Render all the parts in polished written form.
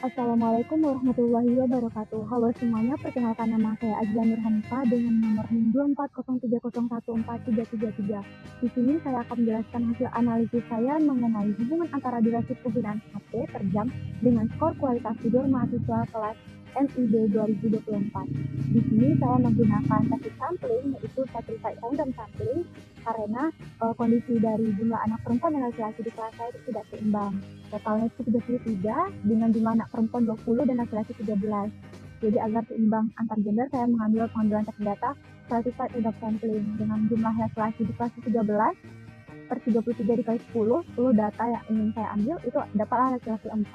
Assalamualaikum warahmatullahi wabarakatuh. Halo semuanya, perkenalkan nama saya Azza Nur Hanifah dengan nomor NIM 240301433. Di sini saya akan menjelaskan hasil analisis saya mengenai hubungan antara durasi penggunaan HP per jam dengan skor kualitas tidur mahasiswa kelas MIB 2024. Di sini saya menggunakan teknik sampling, yaitu certified random sampling, karena kondisi dari jumlah anak perempuan dan laki-laki di kelas saya itu tidak seimbang. Totalnya itu 33 dengan jumlah anak perempuan 20 dan laki-laki 13. Jadi agar seimbang antar gender, saya mengambil pengambilan tes data stratified random sampling dengan jumlah laki-laki di kelas 13 per 33 dikali 10 data yang ingin saya ambil itu dapatlah laki-laki 4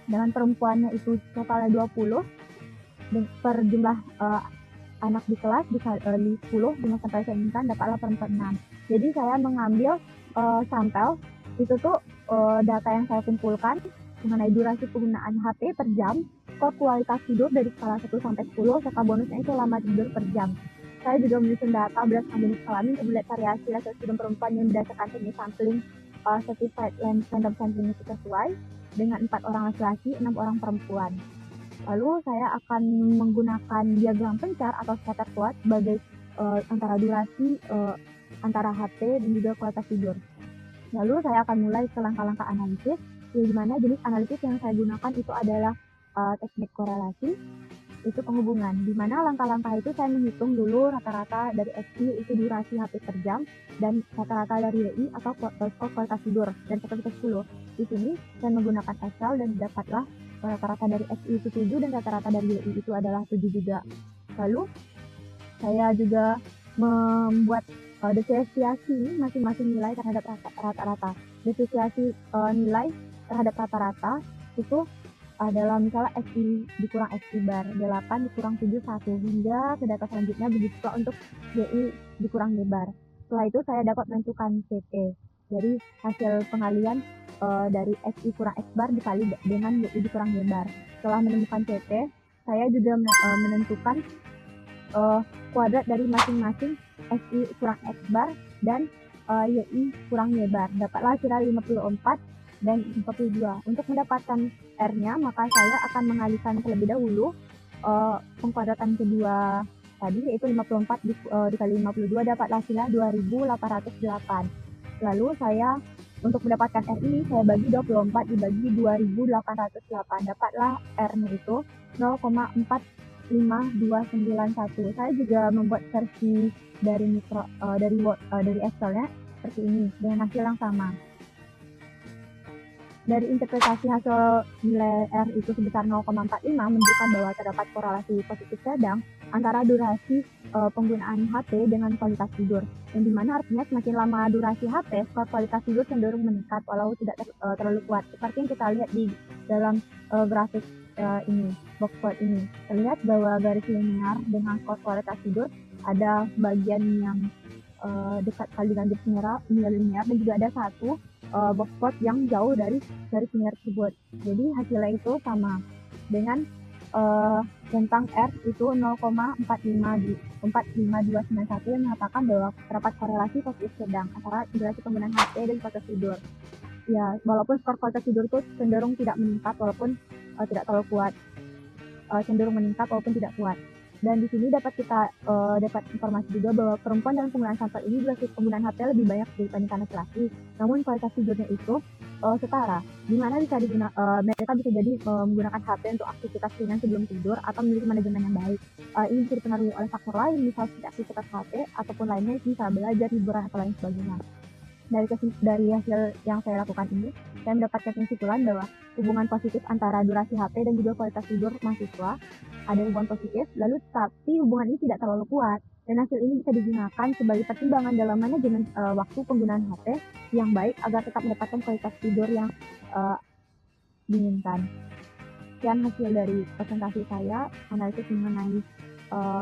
dengan perempuannya itu totalnya 20 per jumlah anak di kelas dikali 10 dengan sampel saya inginkan dapatlah perempuan 6. Jadi saya mengambil sampel itu tuh data yang saya kumpulkan mengenai durasi penggunaan HP per jam, skor kualitas tidur dari skala 1 sampai 10, serta bonusnya itu lama tidur per jam. Saya juga menyusun data berdasarkan jenis kelamin untuk melihat variasi laki-laki dan perempuan yang berdasarkan teknik sampling certified random sampling itu sesuai dengan 4 orang laki-laki, 6 orang perempuan. Lalu saya akan menggunakan diagram pencar atau scatter plot sebagai antara durasi antara HP dan juga kualitas tidur. Lalu saya akan mulai ke langkah-langkah analisis, di mana jenis analisis yang saya gunakan itu adalah teknik korelasi, itu penghubungan, di mana langkah-langkah itu saya menghitung dulu rata-rata dari XI itu durasi HP per jam, dan rata-rata dari YI atau skor kualitas tidur, dan 1 ke 10. Di sini saya menggunakan Excel dan dapatlah rata-rata dari XI itu 7 dan rata-rata dari YI itu adalah 7 juga. Lalu saya juga membuat diferensiasi masing-masing nilai terhadap rata-rata. Diferensiasi nilai terhadap rata-rata itu adalah misalnya XI dikurang XI bar 8 dikurang 7 1 hingga ke data selanjutnya, begitu juga untuk YI dikurang Y bar. Setelah itu saya dapat menentukan CT. Jadi hasil pengalian dari XI kurang X bar dikali dengan YI dikurang Y bar. Setelah menemukan CT, saya juga menentukan kuadrat dari masing-masing XI kurang X bar dan YI kurang Y bar. Dapatlah hasilnya 54 dan 42. Untuk mendapatkan R-nya, maka saya akan mengalihkan terlebih dahulu pengkuadratan kedua tadi, yaitu 54 dikali 52, dapatlah hasilnya 2808. Lalu saya untuk mendapatkan R ini, saya bagi 24 dibagi 2808, dapatlah R-nya itu 0,45291. Saya juga membuat versi dari dari Excel-nya seperti ini dengan hasil yang sama. Dari interpretasi hasil nilai R itu sebesar 0,45 menunjukkan bahwa terdapat korelasi positif sedang antara durasi penggunaan HP dengan kualitas tidur, yang dimana artinya semakin lama durasi HP, kualitas tidur cenderung meningkat walau tidak terlalu kuat. Seperti yang kita lihat di dalam grafik ini, box plot ini, terlihat bahwa garis linear dengan kualitas tidur ada bagian yang dekat sekali dengan garis linear dan juga ada satu box plot yang jauh dari garis linear tersebut. Jadi hasilnya itu sama dengan tentang R itu 0,45291 yang mengatakan bahwa terdapat korelasi positif sedang antara durasi penggunaan HP dan kualitas tidur. Ya, walaupun skor kualitas tidur itu cenderung tidak meningkat walaupun tidak terlalu kuat, cenderung meningkat walaupun tidak kuat. Dan di sini dapat kita dapat informasi juga bahwa perempuan dalam penggunaan sampel ini durasi penggunaan HP lebih banyak dibandingkan laki-laki. Namun kualitas tidurnya itu setara, di mana mereka bisa jadi menggunakan HP untuk aktivitas ringan sebelum tidur atau memiliki manajemen yang baik. Ini bisa dipengaruhi oleh faktor lain, misalnya aktivitas HP ataupun lainnya, bisa belajar, hiburan atau lain sebagainya. Dari hasil yang saya lakukan ini, saya mendapatkan kesimpulan bahwa hubungan positif antara durasi HP dan juga kualitas tidur mahasiswa ada hubungan positif, lalu tapi hubungan ini tidak terlalu kuat, dan hasil ini bisa digunakan sebagai pertimbangan dalam manajemen waktu penggunaan HP yang baik agar tetap mendapatkan kualitas tidur yang diinginkan. Sekian hasil dari presentasi saya, analisis mengenai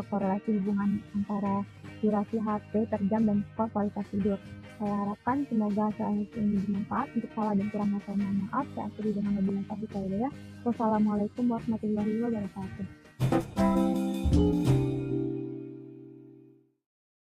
korelasi hubungan antara durasi HP per jam dan skor kualitas tidur. Saya harapkan semoga hasil analisis ini bermanfaat. Untuk salah dan kurangnya saya mohon maaf. Saya akhiri dengan wabillahi taufiq wal hidayah. Wassalamualaikum warahmatullahi wabarakatuh.